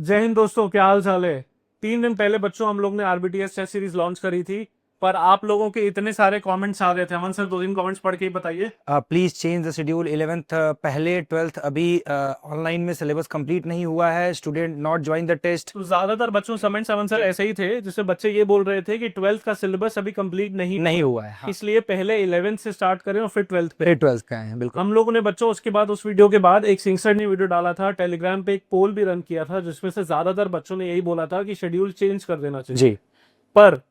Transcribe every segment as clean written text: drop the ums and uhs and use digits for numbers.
जय हिंद दोस्तों, क्या हाल चाल है। 3 दिन पहले बच्चों हम लोग ने आरबीटीएस टेस्ट सीरीज लॉन्च करी थी, पर आप लोगों के इतने सारे कमेंट्स आ गए थे। अमन सर, 2 दिन कमेंट्स पढ़ के ही बताइए। Please change the schedule 11th पहले 12th अभी ऑनलाइन में सिलेबस कंप्लीट नहीं हुआ है, student not join the test. तो ज्यादातर बच्चों कमेंट्स अमन सर ऐसे ही थे, जिससे बच्चे ये बोल रहे थे कि 12th का सिलेबस अभी कंप्लीट नहीं हुआ है, हाँ। इसलिए पहले 11th से स्टार्ट करें और फिर 12th पे। फिर 12th का है, बिल्कुल। हम लोगों ने बच्चों उसके बाद उस वीडियो के बाद एक सिंगसर ने वीडियो डाला था, टेलीग्राम पे एक पोल भी रन किया था, जिसमें से ज्यादातर बच्चों ने यही बोला था कि शेड्यूल चेंज कर देना चाहिए जी। पर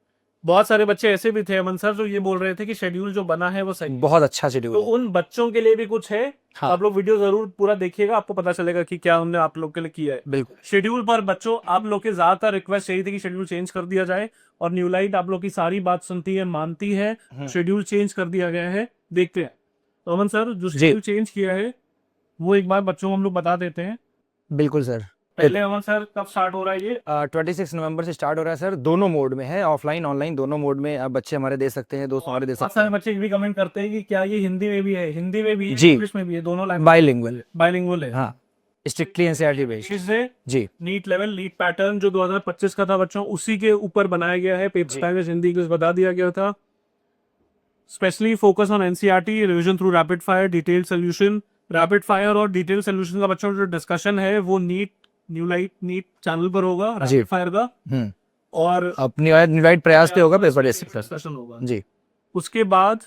बहुत सारे बच्चे ऐसे भी थे अमन सर, जो ये बोल रहे थे कि शेड्यूल जो बना है वो सही है। बहुत अच्छा शेड्यूल तो है। उन बच्चों के लिए भी कुछ है। हाँ। आप लोग वीडियो जरूर पूरा देखिएगा, आपको पता चलेगा कि क्या उन्होंने आप लोग के लिए किया है। बिल्कुल। शेड्यूल पर बच्चों आप लोग के ज्यादातर रिक्वेस्ट यही थी कि शेड्यूल चेंज कर दिया जाए, और न्यू लाइट आप लोग की सारी बात सुनती है, मानती है। शेड्यूल चेंज कर दिया गया है, देखते हैं। तो अमन सर, जो शेड्यूल चेंज किया है वो एक बार बच्चों को हम लोग बता देते हैं। बिल्कुल सर। पहले अमन सर, कब स्टार्ट हो रहा है ये? 26 नवंबर से स्टार्ट हो रहा है सर। दोनों मोड में है, ऑफलाइन ऑनलाइन दोनों मोड में। आप बच्चे हमारे दे सकते हैं, दोस्त हमारे दे बहुत सकते सारे हैं। बच्चे भी कमेंट करते हैं कि क्या ये हिंदी में भी है? हिंदी में भी है, जी। इंग्लिश में भी है, दोनों लैंग्वेज बाइलिंगुअल। बाइलिंगुअल है। हाँ, स्ट्रिक्टली एनसीईआरटी बेस्ड। से जी। नीट लेवल, नीट पैटर्न जो 2025 का था बच्चों, उसी के ऊपर बनाया गया है। पेपर लैंग्वेज हिंदी इंग्लिश बता दिया गया था। Specially focus on NCERT, revision through rapid fire, detail solution. Rapid fire और डिटेल सोल्यूशन का बच्चों जो डिस्कशन है वो NEET New Light NEET channel पर होगा, रैपिड फायर का। और अपनी न्यूलाइट प्रयास पे होगा, पेपर डिस्कशन होगा जी। उसके बाद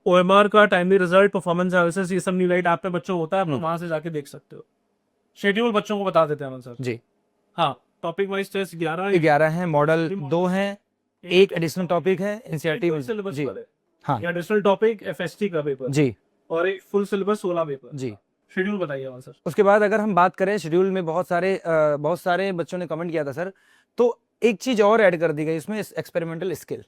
ओएमआर का टाइमली रिजल्ट, परफॉर्मेंस एनालिसिस, ये सब न्यू लाइट ऐप पे बच्चों होता है, आप वहां से जाके देख सकते हो। शेड्यूल बच्चों को बता देते हैं अमन सर जी। हाँ, टॉपिक वाइज टेस्ट 11 है, मॉडल 2 है, एक एडिशनल टॉपिक है एनसीईआरटी में सिलेबस जी। वाले। हाँ एडिशनल टॉपिक एफएसटी का पेपर जी। और एक फुल सिलेबस 16 पेपर जी। शेड्यूल बताइए अमन सर। उसके बाद अगर हम बात करें शेड्यूल में, बहुत सारे बच्चों ने कमेंट किया था सर, तो एक चीज और ऐड कर दी गई इसमें, एक्सपेरिमेंटल स्किल।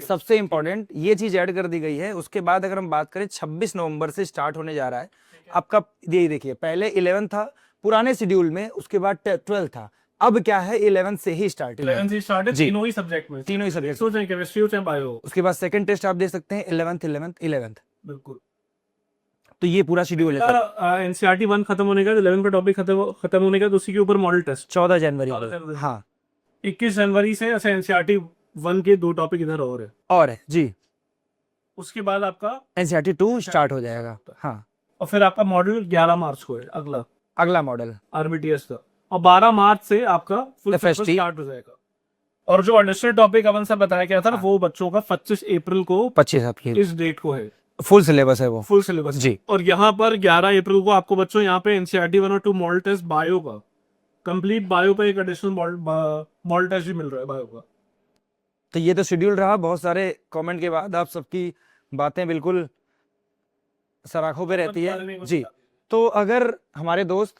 सबसे इंपॉर्टेंट ये चीज ऐड कर दी गई है। उसके बाद अगर हम बात करें, 26 नवंबर से स्टार्ट होने जा रहा है आपका। ये देखिए, पहले 11 था पुराने शेड्यूल में, उसके बाद 12 था। अब क्या है, 11 से ही स्टार्ट है। 11 से स्टार्ट है, तीनों ही सब्जेक्ट में, तीनों ही सब्जेक्ट, चाहे केमिस्ट्री हो चाहे बायो। उसके बाद सेकंड टेस्ट आप दे सकते हैं 11th। बिल्कुल। तो ये पूरा शेड्यूल है सर। एनसीईआरटी 1 खत्म होने का, 11 का टॉपिक खत्म होने का, तो उसी के ऊपर मॉडल टेस्ट 14 जनवरी को। हाँ, 21 जनवरी से ऐसे एनसीईआरटी 1 के 2 टॉपिक इधर और है जी। उसके बाद आपका एनसीईआरटी 2 स्टार्ट हो जाएगा। हाँ, और फिर आपका मॉडल 11 मार्च को है अगला मॉडल आरबीटीएस का, और 12 मार्च से आपका फुल FST स्टार्ट हो जाएगा। और जो एडिशनल टॉपिक अपन से बताया गया था ना, वो बच्चों का 25 अप्रैल को 25 आपकी इस डेट को है, फुल सिलेबस है वो। फुल सिलेबस जी। और यहाँ पर 11 अप्रैल को आपको बच्चों यहाँ पे एनसीईआरटी 1 और 2 मॉडल टेस्ट बायो का, कंप्लीट बायो पे एक एडिशनल मॉडल टेस्ट भी मिल रहा है बायो का। तो ये तो शेड्यूल रहा। बहुत सारे कमेंट के बाद आप सबकी बातें बिल्कुल सराखों पे रहती है जी। तो अगर हमारे दोस्त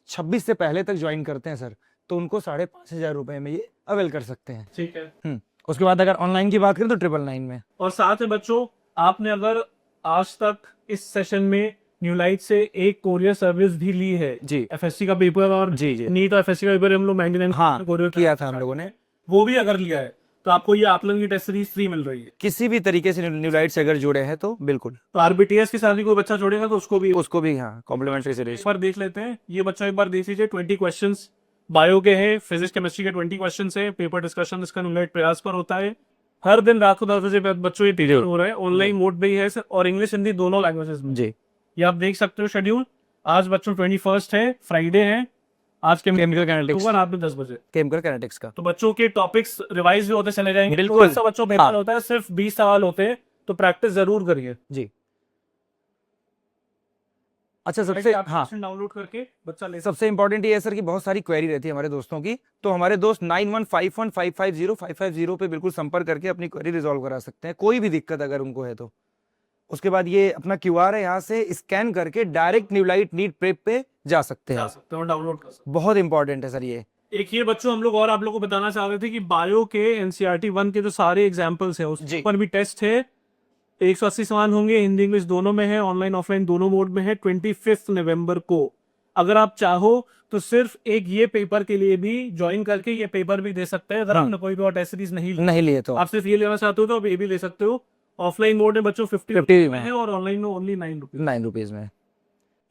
26 से पहले तक ज्वाइन करते हैं सर, तो उनको 5,500 रुपए में ये अवेल कर सकते हैं। ठीक है। उसके बाद अगर ऑनलाइन की बात करें तो 999 में। और साथ में बच्चों, आपने अगर आज तक इस सेशन में न्यू लाइट से एक कोरियर सर्विस भी ली है जी, एफएससी का पेपर और जी नीट और एफएससी का पेपर हम लोग 99 हाँ कोरियर किया था हम लोगों ने, वो भी अगर लिया है, तो आपको ये आकलन की टेस्ट सीरीज फ्री मिल रही है। किसी भी तरीके से न्यू लाइट से अगर जुड़े हैं तो बिल्कुल। तो आरबीटीएस के साथ भी कोई बच्चा जोड़ेगा तो उसको भी हाँ कॉम्प्लीमेंट्री से एक बार देख लेते हैं। ये बच्चा एक बार देख लीजिए, 20 क्वेश्चंस बायो के हैं, फिजिक्स केमिस्ट्री के 20 क्वेश्चंस है। पेपर डिस्कशन इसका न्यू लाइट प्रयास पर होता है। हर दिन रात को 10 बजे बच्चों ये टीचर हो रहा है, ऑनलाइन मोड पे ही है और इंग्लिश हिंदी दोनों लैंग्वेजेस में जी। ये आप देख सकते हो शेड्यूल। आज बच्चों 21 है, फ्राइडे है। आज केमिकल काइनेटिक्स रात में 10 बजे केमिकल काइनेटिक्स का। तो बच्चों के टॉपिक्स रिवाइज भी होते चले जाएंगे। बिल्कुल। तो बच्चों पेपर होता है, सिर्फ 20 सवाल होते हैं, तो प्रैक्टिस जरूर करिए जी। अच्छा, सबसे डाउनलोड करके बच्चा ले। सबसे इंपॉर्टेंट ये है सर कि बहुत सारी क्वेरी रहती है हमारे दोस्तों की, तो हमारे दोस्त 9151550550 पे बिल्कुल संपर्क करके अपनी क्वेरी रिजॉल्व करा सकते हैं, कोई भी दिक्कत अगर उनको है तो। उसके बाद ये अपना QR है, यहाँ से स्कैन करके direct New Light NEET prep पे जा सकते हैं, डाउनलोड कर सकते हैं। बहुत इंपॉर्टेंट है सर ये। एक ये बच्चों हम लोग और आप लोगों को बताना चाह रहे थे कि बायो के एनसीईआरटी 1 के जो सारे एग्जाम्पल्स है उस पर भी टेस्ट है। 180 सवाल होंगे, हिंदी इंग्लिश दोनों में है, ऑनलाइन ऑफलाइन दोनों मोड में है। 25 नवंबर को अगर आप चाहो तो सिर्फ एक ये पेपर के लिए भी ज्वाइन करके ये पेपर भी दे सकते हैं। अगर आपने कोई भी और टेस्ट सीरीज नहीं लिए तो आप सिर्फ ये लेना चाहते हो तो आप ये भी ले सकते हो। ऑफलाइन मोड में बच्चों 50 में है और ऑनलाइन में ओनली 9 रुपीज में।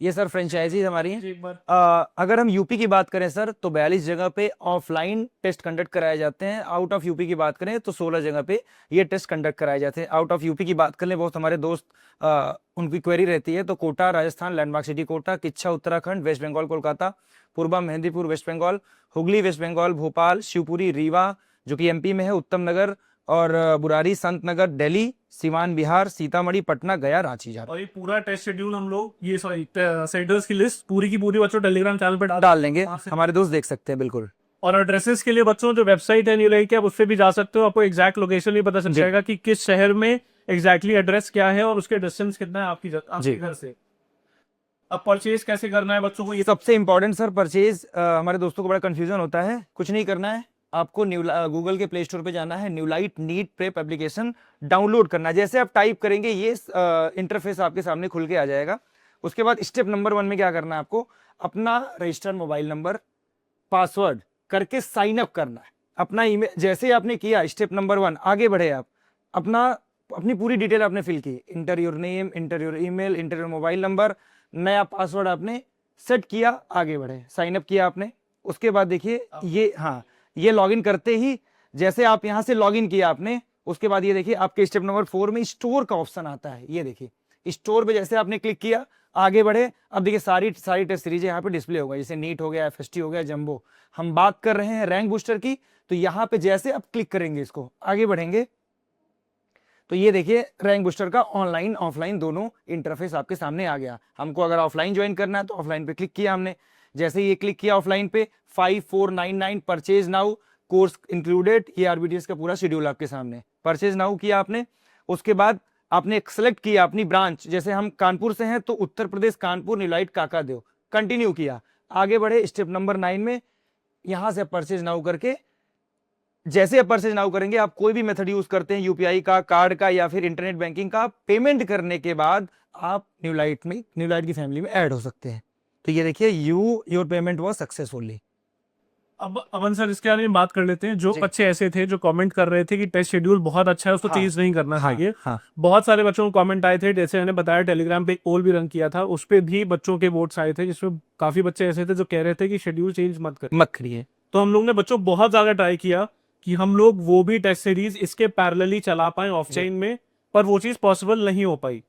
ये सर फ्रेंचाइजी हमारी है। एक बार अगर हम यूपी की बात करें सर तो 42 जगह पे ऑफलाइन टेस्ट कंडक्ट कराए जाते हैं। आउट ऑफ यूपी की बात करें तो 16 जगह पे ये टेस्ट कंडक्ट कराए जाते हैं। आउट ऑफ यूपी की बात कर लें, बहुत हमारे दोस्त उनकी क्वेरी रहती है, तो Kota Rajasthan, landmark city Kota, Kichha Uttarakhand, west Bengal Kolkata, Purva Mehandipur west Bengal, Hooghly west Bengal, Bhopal, Shivpuri, Rewa जो कि एमपी में है, उत्तम नगर और बुरारी, संत नगर दिल्ली, सिवान बिहार, सीतामढ़ी, पटना, गया, रांची झारखंड। और ये पूरा टेस्ट शेड्यूल हम लोग, ये सॉरी सेंटर्स की लिस्ट पूरी की पूरी बच्चों टेलीग्राम चैनल पे डाल देंगे, हमारे दोस्त देख सकते हैं बिल्कुल। और एड्रेसेस के लिए बच्चों जो वेबसाइट है न्यूलाइट की, आप उस पे भी जा सकते हो, आपको एग्जैक्ट लोकेशन भी पता चल जाएगा कि किस शहर में एग्जैक्टली एड्रेस क्या है और उसके डिस्टेंस कितना है आपके घर से। अब परचेज कैसे करना है बच्चों को, ये सबसे इंपॉर्टेंट सर परचेज, हमारे दोस्तों को बड़ा कंफ्यूजन होता है। कुछ नहीं करना है, आपको गूगल के प्ले स्टोर पे जाना है, न्यूलाइट नीट प्रेप एप्लीकेशन डाउनलोड करना है। जैसे आप टाइप करेंगे ये इंटरफेस आपके सामने खुल के आ जाएगा। उसके बाद स्टेप नंबर 1 में क्या करना है, आपको अपना रजिस्टर्ड मोबाइल नंबर पासवर्ड करके साइन अप करना है। अपना ईमेल जैसे आपने किया, स्टेप नंबर 1 आगे बढ़े आप, अपनी पूरी डिटेल आपने फिल की, inter your name, inter your email, inter your mobile number, नया पासवर्ड आपने सेट किया, आगे बढ़े, साइन अप किया आपने। उसके बाद देखिए ये, हाँ ये लॉगिन करते ही जैसे आप यहाँ से लॉगिन किया आपने, उसके बाद ये देखिए आपके स्टेप नंबर 4 में स्टोर का ऑप्शन आता है। ये देखिए स्टोर पे जैसे आपने क्लिक किया, आगे बढ़े। अब देखिए सारी टेस्ट सीरीज यहाँ पे डिस्प्ले होगा, जैसे नीट हो गया, एफएसटी हो गया, जंबो। हम बात कर रहे हैं रैंक बूस्टर की, तो यहाँ पे जैसे आप क्लिक करेंगे, इसको आगे बढ़ेंगे, तो ये देखिए रैंक बूस्टर का ऑनलाइन ऑफलाइन दोनों इंटरफेस आपके सामने आ गया। हमको अगर ऑफलाइन ज्वाइन करना है तो ऑफलाइन पे क्लिक किया हमने, जैसे ये क्लिक किया ऑफलाइन पे, 5499 परचेज नाउ, कोर्स इंक्लूडेड, ये आरबीटीएस का पूरा शेड्यूल आपके सामने, परचेज नाउ किया आपने। उसके बाद आपने सेलेक्ट किया अपनी ब्रांच, जैसे हम कानपुर से हैं तो उत्तर प्रदेश कानपुर न्यूलाइट काकादेव, कंटिन्यू किया, आगे बढ़े। स्टेप नंबर 9 में यहां से परचेज नाउ करके, जैसे आप परचेज नाउ करेंगे, आप कोई भी मेथड यूज करते हैं, यूपीआई का, कार्ड का या फिर इंटरनेट बैंकिंग का, पेमेंट करने के बाद आप न्यूलाइट की फैमिली में ऐड हो सकते हैं। तो ये देखिए योर पेमेंट वाज सक्सेसफुली। अब अमन सर इसके बारे में बात कर लेते हैं। जो बच्चे ऐसे थे जो कमेंट कर रहे थे कि टेस्ट शेड्यूल बहुत अच्छा है, उसको चेंज नहीं करना चाहिए। बहुत सारे बच्चों को कमेंट आए थे, जैसे मैंने बताया टेलीग्राम पे एक पोल भी रन किया था, उस पे भी बच्चों के वोट्स आए थे, जिसमें काफी बच्चे ऐसे थे जो कह रहे थे कि शेड्यूल चेंज मत करिए। तो हम लोग ने बच्चों बहुत ज्यादा ट्राई किया कि हम लोग वो भी टेस्ट सीरीज इसके पैरेलली चला पाए ऑफलाइन में, पर वो चीज पॉसिबल नहीं हो पाई।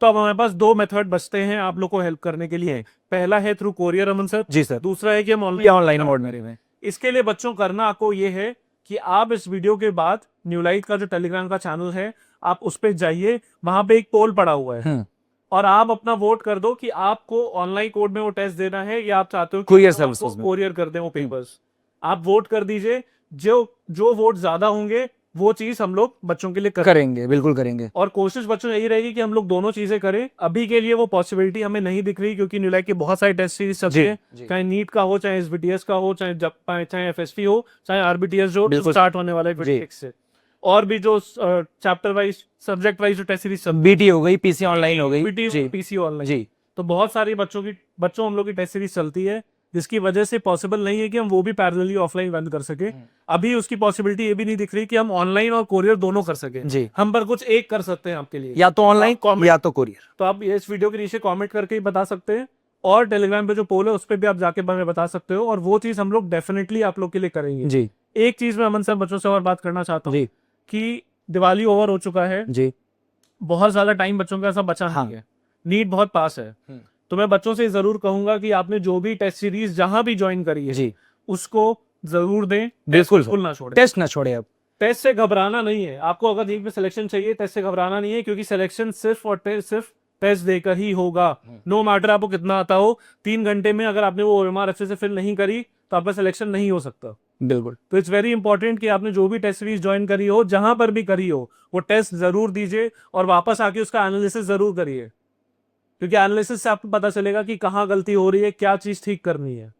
तो अब हमारे पास 2 मेथड बचते हैं आप लोग को हेल्प करने के लिए। पहला है थ्रू कोरियर, अमन सर। जी सर। दूसरा है कि हम ऑनलाइन मोड में। इसके लिए बच्चों करना आपको ये है कि आप इस वीडियो के बाद न्यूलाइट का जो टेलीग्राम का चैनल है, आप उस पे जाइए, वहां पे एक पोल पड़ा हुआ है और आप अपना वोट कर दो कि आपको ऑनलाइन कोड में वो टेस्ट देना है या आप चाहते हो कोरियर कर दें वो पेपर्स। आप वोट कर दीजिए, जो वोट ज्यादा होंगे वो चीज हम लोग बच्चों के लिए करेंगे, बिल्कुल करेंगे। और कोशिश बच्चों यही रहेगी कि हम लोग दोनों चीजें करें। अभी के लिए वो पॉसिबिलिटी हमें नहीं दिख रही, क्योंकि न्यूलाइट के बहुत सारे टेस्ट सीरीज चलती है, चाहे नीट का हो, चाहे एसबीटीएस का हो, चाहे एफएसटी हो, चाहे आरबीटीएस जो स्टार्ट होने वाला है 26 से, और भी जो चैप्टर वाइज सब्जेक्ट वाइज जो टेस्ट सीरीज, बीटी हो गई, पीसी ऑनलाइन हो गई, पीसी ऑनलाइन जी, तो बहुत सारी बच्चों हम लोग की टेस्ट सीरीज चलती है, जिसकी वजह से पॉसिबल नहीं है कि हम वो भी पैरेलली ऑफलाइन रन कर सके। अभी उसकी पॉसिबिलिटी ये भी नहीं दिख रही कि हम ऑनलाइन और कोरियर दोनों कर सके जी। हम पर कुछ एक कर सकते हैं आपके लिए, या तो ऑनलाइन या तो कोरियर। तो आप इस वीडियो के नीचे कमेंट करके ही बता सकते हैं, और टेलीग्राम पे जो पोल है उस पर भी आप जाके हमें बता सकते हो, और वो चीज हम लोग डेफिनेटली आप लोग के लिए करेंगे जी। एक चीज में अमन सर बच्चों से और बात करना चाहता हूँ कि दिवाली ओवर हो चुका है जी, बहुत ज्यादा टाइम बच्चों का ऐसा बचा नहीं है, नीट बहुत पास है, तो मैं बच्चों से जरूर कहूंगा कि आपने जो भी टेस्ट सीरीज जहां भी ज्वाइन करी है जी, उसको जरूर दें, बिल्कुल ना छोड़े, टेस्ट ना छोड़े। अब टेस्ट से घबराना नहीं है, आपको अगर नीट में सिलेक्शन चाहिए, टेस्ट से घबराना नहीं है, क्योंकि सिलेक्शन सिर्फ और सिर्फ टेस्ट देकर ही होगा। नो मैटर आपको कितना आता हो, 3 घंटे में अगर आपने वो ओएमआर अच्छे से फिल नहीं करी तो आपका सिलेक्शन नहीं हो सकता। बिल्कुल। तो इट्स वेरी इंपॉर्टेंट कि आपने जो भी टेस्ट सीरीज ज्वाइन करी हो, जहां पर भी करी हो, वो टेस्ट जरूर दीजिए और वापस आके उसका एनालिसिस जरूर करिए, क्योंकि एनालिसिस से आपको पता चलेगा कि कहाँ गलती हो रही है, क्या चीज ठीक करनी है,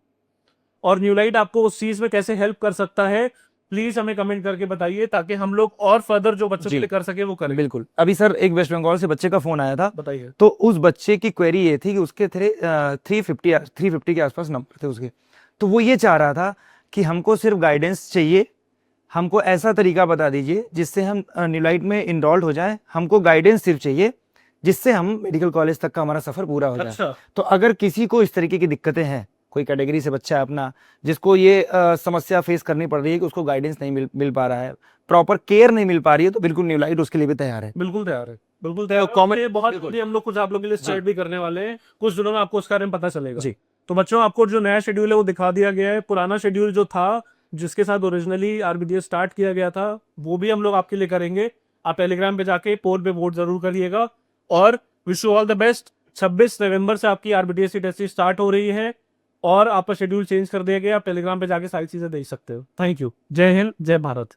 और न्यूलाइट आपको उस चीज में कैसे हेल्प कर सकता है। प्लीज हमें कमेंट करके बताइए, ताकि हम लोग और फर्दर जो बच्चों के लिए कर सके वो करें। बिल्कुल। अभी सर एक वेस्ट बंगाल से बच्चे का फोन आया था, बताइए। तो उस बच्चे की क्वेरी ये थी कि उसके 350 के आसपास नंबर थे उसके, तो वो ये चाह रहा था कि हमको सिर्फ गाइडेंस चाहिए, हमको ऐसा तरीका बता दीजिए जिससे हम न्यूलाइट में इनरोल्ड हो जाए, हमको गाइडेंस सिर्फ चाहिए, जिससे हम मेडिकल कॉलेज तक का हमारा सफर पूरा हो जाए। अच्छा। तो अगर किसी को इस तरीके की दिक्कतें हैं, कोई कैटेगरी से बच्चा है अपना जिसको ये समस्या फेस करनी पड़ रही है कि उसको गाइडेंस नहीं मिल पा रहा है, प्रॉपर केयर नहीं मिल पा रही है, तो बिल्कुल न्यू लाइट उसके लिए भी तैयार है। बिल्कुल तैयार है, बिल्कुल तैयार। कॉमेंट ये बहुत जल्दी हम लोग कुछ आप लोगों के लिए स्टार्ट भी करने वाले हैं, कुछ दिनों में आपको उसके बारे में पता चलेगा जी। तो बच्चों, आपको जो नया शेड्यूल है वो दिखा दिया गया है। पुराना शेड्यूल जो था, जिसके साथ ओरिजिनली आरबीडीएस स्टार्ट किया गया था, वो भी हम लोग आपके लिए करेंगे। आप टेलीग्राम पे जाके पोल पे वोट जरूर करिएगा और wish you all the best. 26 नवंबर से आपकी आरबीडीएस की टेस्टिंग स्टार्ट हो रही है और आपका शेड्यूल चेंज कर दिया गया। आप टेलीग्राम पे जाके सारी चीजें देख सकते हो। Thank you. जय हिंद, जय भारत।